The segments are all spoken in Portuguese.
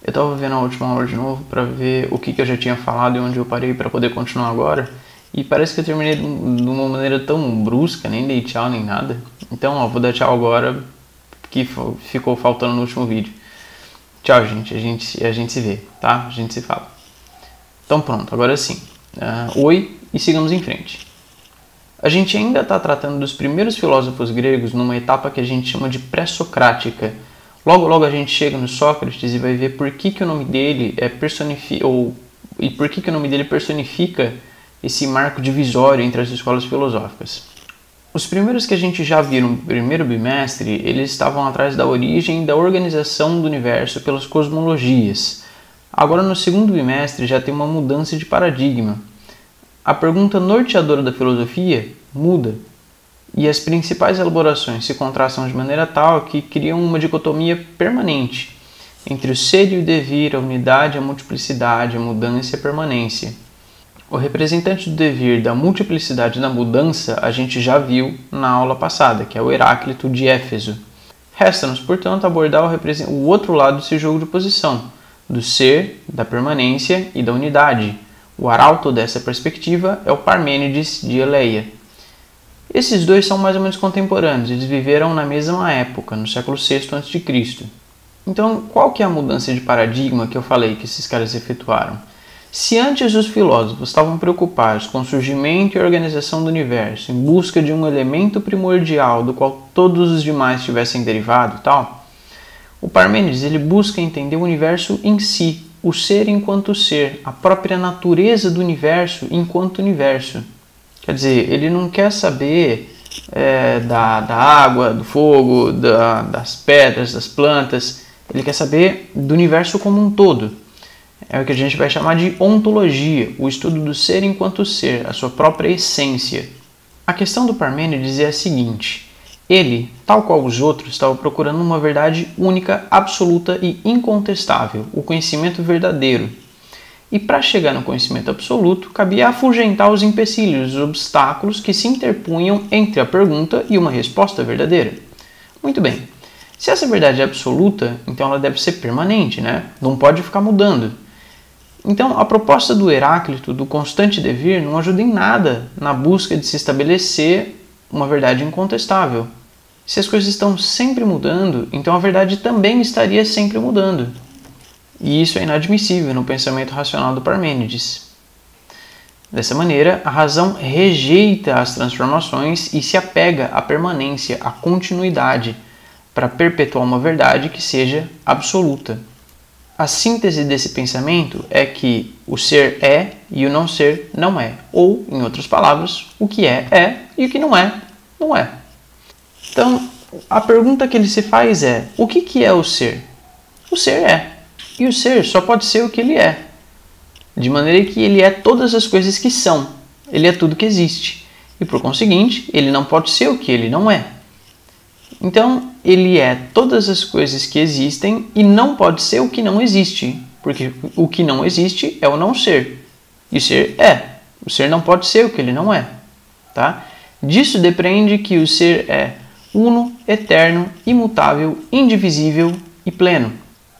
Eu estava vendo a última aula de novo para ver o que eu já tinha falado e onde eu parei para poder continuar agora. E parece que eu terminei de uma maneira tão brusca, nem dei tchau nem nada. Então, vou dar tchau agora, que ficou faltando no último vídeo. Tchau, gente. A gente se vê, tá? A gente se fala. Então pronto, agora sim. Oi e sigamos em frente. A gente ainda está tratando dos primeiros filósofos gregos numa etapa que a gente chama de pré-socrática. Logo a gente chega no Sócrates e vai ver por que o nome dele e por que o nome dele personifica esse marco divisório entre as escolas filosóficas. Os primeiros que a gente já viu no primeiro bimestre, eles estavam atrás da origem e da organização do universo pelas cosmologias. Agora no segundo bimestre já tem uma mudança de paradigma. A pergunta norteadora da filosofia muda. E as principais elaborações se contrastam de maneira tal que criam uma dicotomia permanente entre o ser e o devir, a unidade, a multiplicidade, a mudança e a permanência. O representante do devir, da multiplicidade e da mudança a gente já viu na aula passada, que é o Heráclito de Éfeso. Resta-nos, portanto, abordar o outro lado desse jogo de posição, do ser, da permanência e da unidade. O arauto dessa perspectiva é o Parmênides de Eleia. Esses dois são mais ou menos contemporâneos, eles viveram na mesma época, no século VI a.C. Então, qual que é a mudança de paradigma que eu falei que esses caras efetuaram? Se antes os filósofos estavam preocupados com o surgimento e organização do universo, em busca de um elemento primordial do qual todos os demais tivessem derivado e tal, o Parmênides ele busca entender o universo em si, o ser enquanto ser, a própria natureza do universo enquanto universo. Quer dizer, ele não quer saber da água, do fogo, das pedras, das plantas. Ele quer saber do universo como um todo. É o que a gente vai chamar de ontologia, o estudo do ser enquanto ser, a sua própria essência. A questão do Parmênides é a seguinte. Ele, tal qual os outros, estava procurando uma verdade única, absoluta e incontestável, o conhecimento verdadeiro. E para chegar no conhecimento absoluto, cabia afugentar os empecilhos, os obstáculos que se interpunham entre a pergunta e uma resposta verdadeira. Muito bem, se essa verdade é absoluta, então ela deve ser permanente, né? Não pode ficar mudando. Então, a proposta do Heráclito, do constante devir, não ajuda em nada na busca de se estabelecer uma verdade incontestável. Se as coisas estão sempre mudando, então a verdade também estaria sempre mudando. E isso é inadmissível no pensamento racional do Parmênides. Dessa maneira, a razão rejeita as transformações e se apega à permanência, à continuidade, para perpetuar uma verdade que seja absoluta. A síntese desse pensamento é que o ser é e o não ser não é. Ou, em outras palavras, o que é e o que não é, não é. Então, a pergunta que ele se faz é: o que é o ser? O ser é. E o ser só pode ser o que ele é. De maneira que ele é todas as coisas que são. Ele é tudo que existe. E, por conseguinte, ele não pode ser o que ele não é. Então, ele é todas as coisas que existem e não pode ser o que não existe, porque o que não existe é o não ser. E o ser é. O ser não pode ser o que ele não é. Tá? Disso depende que o ser é uno, eterno, imutável, indivisível e pleno.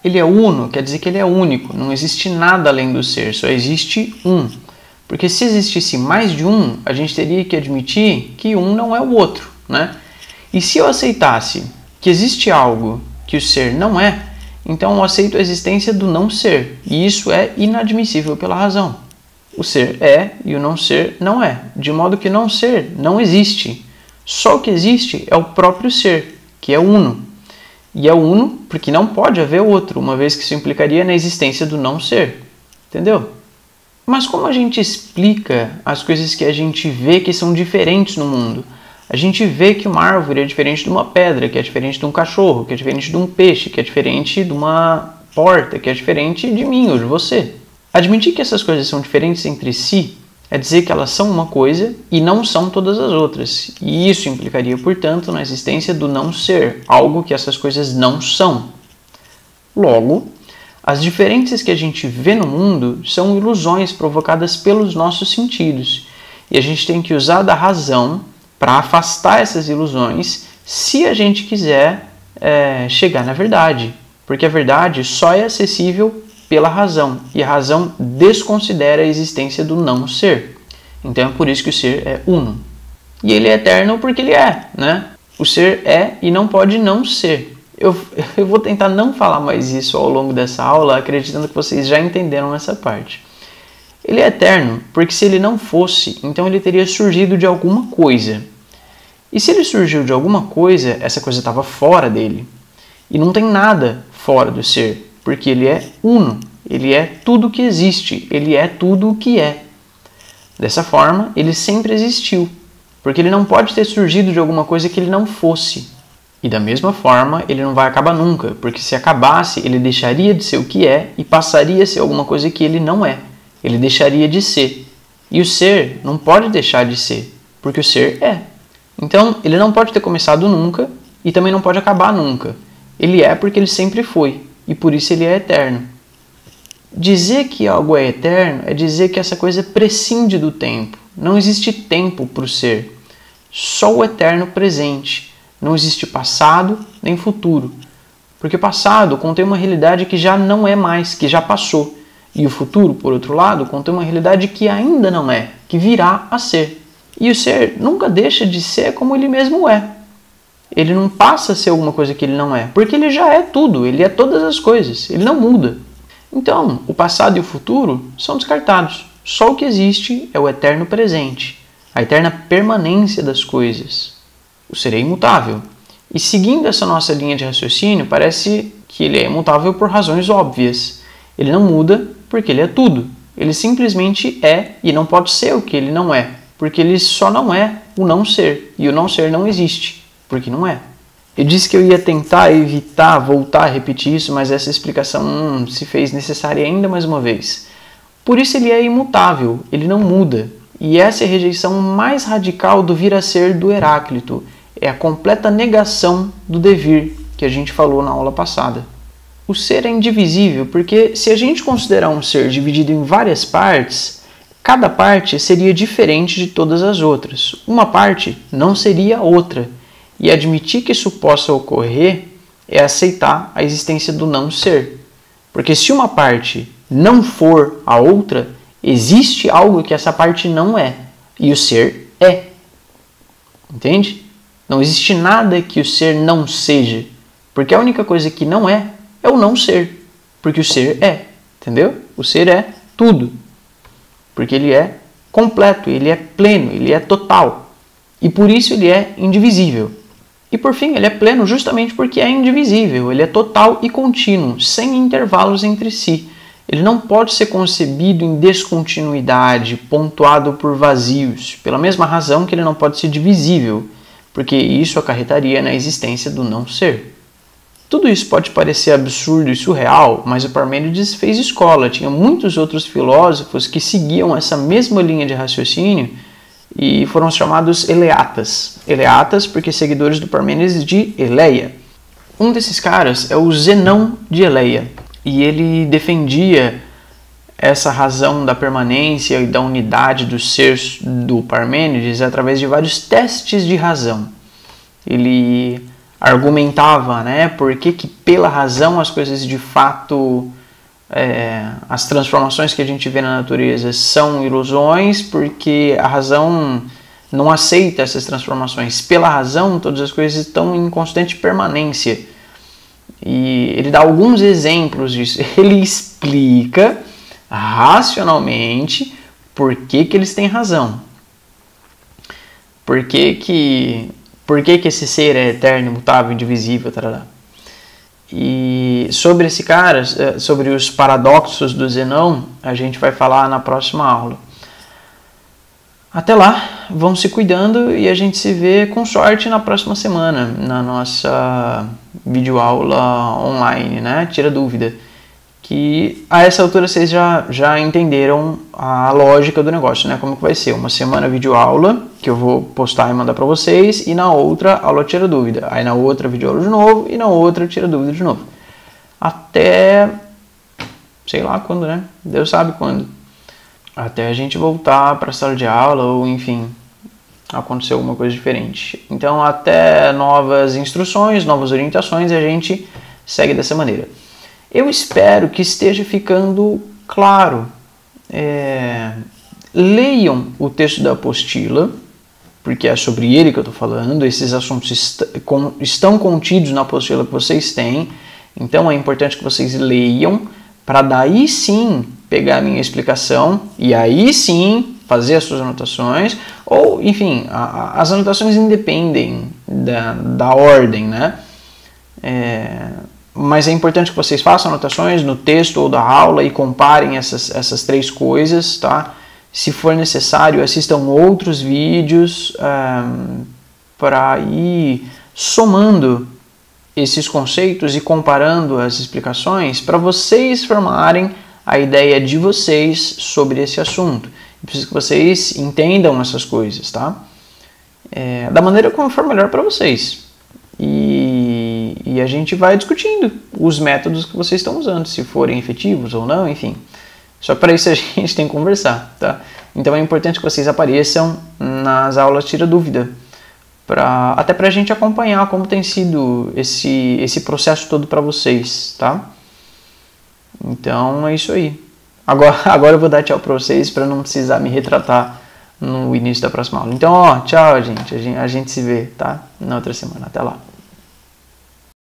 Ele é uno, quer dizer que ele é único, não existe nada além do ser, só existe um. Porque se existisse mais de um, a gente teria que admitir que um não é o outro, né? E se eu aceitasse que existe algo que o ser não é, então eu aceito a existência do não ser. E isso é inadmissível pela razão. O ser é e o não ser não é. De modo que não ser não existe. Só o que existe é o próprio ser, que é uno. E é uno porque não pode haver outro, uma vez que isso implicaria na existência do não ser. Entendeu? Mas como a gente explica as coisas que a gente vê que são diferentes no mundo? A gente vê que uma árvore é diferente de uma pedra, que é diferente de um cachorro, que é diferente de um peixe, que é diferente de uma porta, que é diferente de mim ou de você. Admitir que essas coisas são diferentes entre si é dizer que elas são uma coisa e não são todas as outras. E isso implicaria, portanto, na existência do não ser, algo que essas coisas não são. Logo, as diferenças que a gente vê no mundo são ilusões provocadas pelos nossos sentidos. E a gente tem que usar da razão para afastar essas ilusões se a gente quiser chegar na verdade. porque a verdade só é acessível pela razão, e a razão desconsidera a existência do não ser. Então é por isso que o ser é uno. E ele é eterno porque ele é, né? O ser é e não pode não ser. Eu vou tentar não falar mais isso ao longo dessa aula, acreditando que vocês já entenderam essa parte. Ele é eterno porque se ele não fosse, então ele teria surgido de alguma coisa. E se ele surgiu de alguma coisa, essa coisa estava fora dele. E não tem nada fora do ser, porque ele é uno, ele é tudo que existe, ele é tudo o que é. Dessa forma, ele sempre existiu, porque ele não pode ter surgido de alguma coisa que ele não fosse. E da mesma forma, ele não vai acabar nunca, porque se acabasse, ele deixaria de ser o que é e passaria a ser alguma coisa que ele não é. Ele deixaria de ser. E o ser não pode deixar de ser, porque o ser é. Então, ele não pode ter começado nunca e também não pode acabar nunca. Ele é porque ele sempre foi, e por isso ele é eterno. Dizer que algo é eterno é dizer que essa coisa prescinde do tempo. Não existe tempo para o ser. Só o eterno presente. Não existe passado nem futuro. Porque o passado contém uma realidade que já não é mais, que já passou. E o futuro, por outro lado, contém uma realidade que ainda não é, que virá a ser. E o ser nunca deixa de ser como ele mesmo é. Ele não passa a ser alguma coisa que ele não é, porque ele já é tudo, ele é todas as coisas, ele não muda. Então, o passado e o futuro são descartados. Só o que existe é o eterno presente, a eterna permanência das coisas. O ser é imutável. E seguindo essa nossa linha de raciocínio, parece que ele é imutável por razões óbvias. Ele não muda porque ele é tudo. Ele simplesmente é e não pode ser o que ele não é, porque ele só não é o não ser, e o não ser não existe, porque não é. Eu disse que eu ia tentar evitar voltar a repetir isso, mas essa explicação se fez necessária ainda mais uma vez. Por isso ele é imutável, ele não muda. E essa é a rejeição mais radical do vir a ser do Heráclito. É a completa negação do devir, que a gente falou na aula passada. O ser é indivisível porque se a gente considerar um ser dividido em várias partes, cada parte seria diferente de todas as outras. Uma parte não seria outra. E admitir que isso possa ocorrer é aceitar a existência do não ser. Porque se uma parte não for a outra, existe algo que essa parte não é. E o ser é. Entende? Não existe nada que o ser não seja. Porque a única coisa que não é o não ser. Porque o ser é. Entendeu? O ser é tudo. Porque ele é completo, ele é pleno, ele é total. E por isso ele é indivisível. E por fim, ele é pleno justamente porque é indivisível, ele é total e contínuo, sem intervalos entre si. Ele não pode ser concebido em descontinuidade, pontuado por vazios, pela mesma razão que ele não pode ser divisível, porque isso acarretaria na existência do não ser. Tudo isso pode parecer absurdo e surreal, mas o Parmênides fez escola, tinha muitos outros filósofos que seguiam essa mesma linha de raciocínio, e foram chamados eleatas. Eleatas porque seguidores do Parmênides de Eleia. Um desses caras é o Zenão de Eleia. E ele defendia essa razão da permanência e da unidade do ser do Parmênides através de vários testes de razão. Ele argumentava, por que pela razão as coisas de fato... as transformações que a gente vê na natureza são ilusões, porque a razão não aceita essas transformações. Pela razão, todas as coisas estão em constante permanência. E ele dá alguns exemplos disso. Ele explica racionalmente por que eles têm razão. Por que esse ser é eterno, imutável, indivisível, tarará. E sobre esse cara, sobre os paradoxos do Zenão, a gente vai falar na próxima aula. Até lá, vão se cuidando e a gente se vê com sorte na próxima semana, na nossa videoaula online, Tira dúvida. Que a essa altura vocês já entenderam a lógica do negócio, Como que vai ser? Uma semana videoaula, que eu vou postar e mandar para vocês, e na outra aula tira dúvida. Aí na outra videoaula de novo, e na outra tira dúvida de novo. Até, sei lá quando, Deus sabe quando. Até a gente voltar para a sala de aula, ou enfim, acontecer alguma coisa diferente. Então até novas instruções, novas orientações, a gente segue dessa maneira. Eu espero que esteja ficando claro. Leiam o texto da apostila, porque é sobre ele que eu estou falando. Esses assuntos estão contidos na apostila que vocês têm, então é importante que vocês leiam, para daí sim pegar a minha explicação e aí sim fazer as suas anotações, ou enfim, as anotações independem da ordem, né? Mas é importante que vocês façam anotações no texto ou da aula e comparem essas três coisas, tá? Se for necessário, assistam outros vídeos para ir somando esses conceitos e comparando as explicações para vocês formarem a ideia de vocês sobre esse assunto. Eu preciso que vocês entendam essas coisas, tá? Da maneira como for melhor para vocês. E a gente vai discutindo os métodos que vocês estão usando, se forem efetivos ou não, enfim. Só que para isso a gente tem que conversar, tá? Então é importante que vocês apareçam nas aulas Tira Dúvida, até para a gente acompanhar como tem sido esse processo todo para vocês, tá? Então é isso aí. Agora eu vou dar tchau para vocês para não precisar me retratar no início da próxima aula. Então, tchau, gente. A gente se vê, tá? Na outra semana. Até lá.